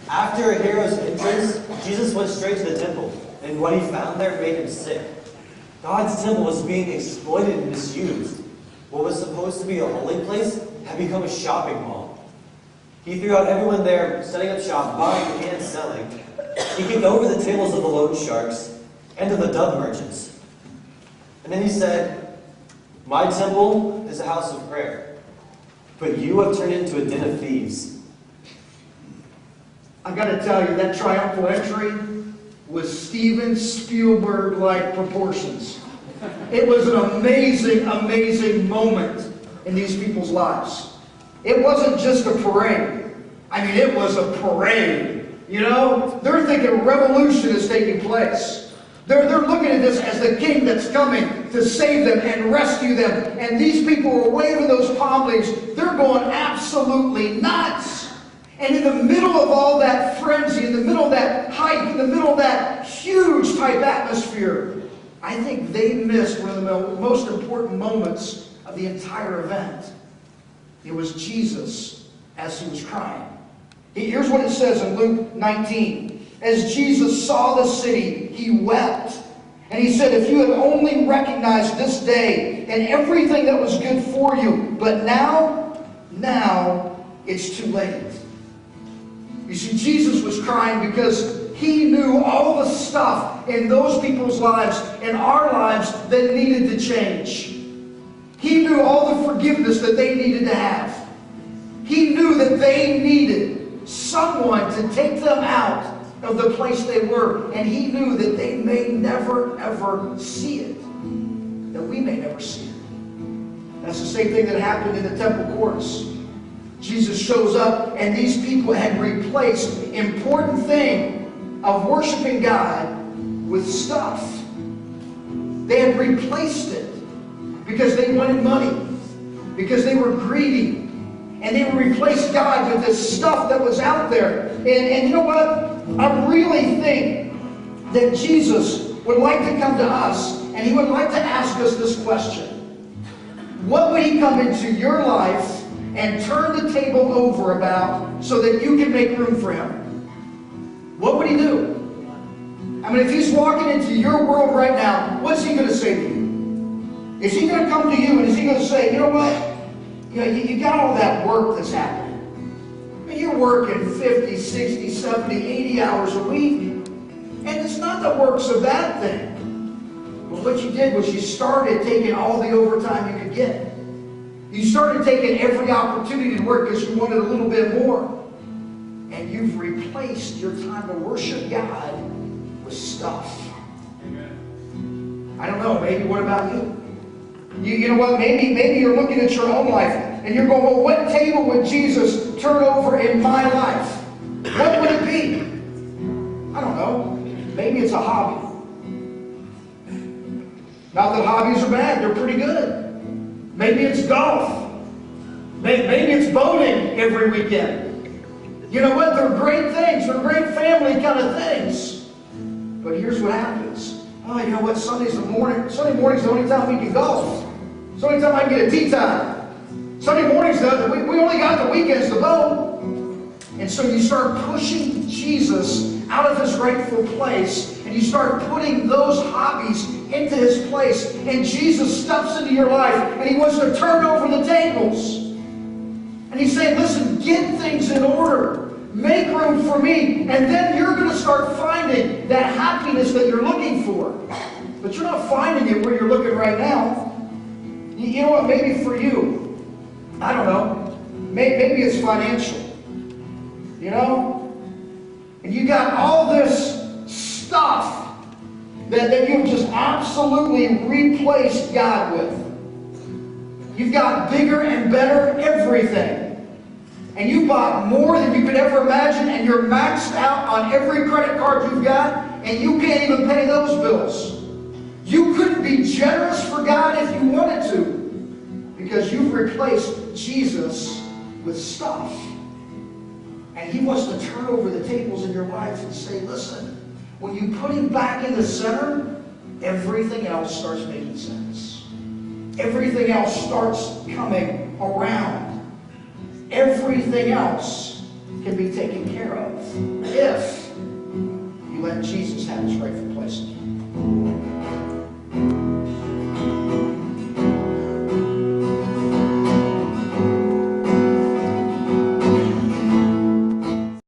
After a hero's entrance, Jesus went straight to the temple, and what he found there made him sick. God's temple was being exploited and misused. What was supposed to be a holy place had become a shopping mall. He threw out everyone there, setting up shop, buying and selling. He kicked over the tables of the loan sharks and of the dove merchants. And then he said, "My temple is a house of prayer, but you have turned it into a den of thieves." I got to tell you, that triumphal entry was Steven Spielberg-like proportions. It was an amazing, amazing moment in these people's lives. It wasn't just a parade. I mean, it was a parade. You know, they're thinking revolution is taking place. They're looking at this as the king that's coming to save them and rescue them. And these people were waving those palm leaves. They're going absolutely nuts. And in the middle of all that frenzy, in the middle of that hype, in the middle of that huge type atmosphere, I think they missed one of the most important moments of the entire event. It was Jesus as he was crying. Here's what it says in Luke 19. As Jesus saw the city, he wept. And he said, "If you had only recognized this day and everything that was good for you, but now it's too late." You see, Jesus was crying because he knew all the stuff in those people's lives, in our lives, that needed to change. He knew all the forgiveness that they needed to have. He knew that they needed someone to take them out of the place they were. And he knew that they may never, ever see it. That we may never see it. That's the same thing that happened in the temple courts. Jesus shows up, and these people had replaced the important thing of worshiping God with stuff. They had replaced it because they wanted money, because they were greedy, and they replaced God with this stuff that was out there. And you know what? I really think that Jesus would like to come to us, and he would like to ask us this question. What would he come into your life and turn the table over about so that you can make room for him? What would he do? I mean, if he's walking into your world right now, what's he going to say to you? Is he going to come to you and is he going to say, "You know what? You got all that work that's happening. I mean, you're working 50, 60, 70, 80 hours a week. And it's not that work's a bad thing. But what you did was you started taking all the overtime you could get. You started taking every opportunity to work because you wanted a little bit more. And you've replaced your time to worship God with stuff." Amen. I don't know. Maybe what about you? You know what? Maybe you're looking at your own life and you're going, "Well, what table would Jesus turn over in my life? What would it be?" I don't know. Maybe it's a hobby. Not that hobbies are bad. They're pretty good. Maybe it's golf. Maybe it's boating every weekend. You know what? They're great things. They're great family kind of things. But here's what happens. Oh, you know what? Sunday morning's the only time we can golf. It's the only time I can get a tee time. Sunday mornings, we only got the weekends to boat. And so you start pushing Jesus out of his rightful place, and you start putting those hobbies into his place, and Jesus steps into your life, and he wants to turn over the tables. And he's saying, "Listen, get things in order. Make room for me." And then you're going to start finding that happiness that you're looking for. But you're not finding it where you're looking right now. You know what? Maybe for you, I don't know, maybe it's financial. You know? And you got all this stuff that you've just absolutely replaced God with. You've got bigger and better everything. And you bought more than you could ever imagine, and you're maxed out on every credit card you've got, and you can't even pay those bills. You couldn't be generous for God if you wanted to, because you've replaced Jesus with stuff. And he wants to turn over the tables in your life and say, "Listen, when you put him back in the center, everything else starts making sense. Everything else starts coming around." Everything else can be taken care of if you let Jesus have his rightful place in you.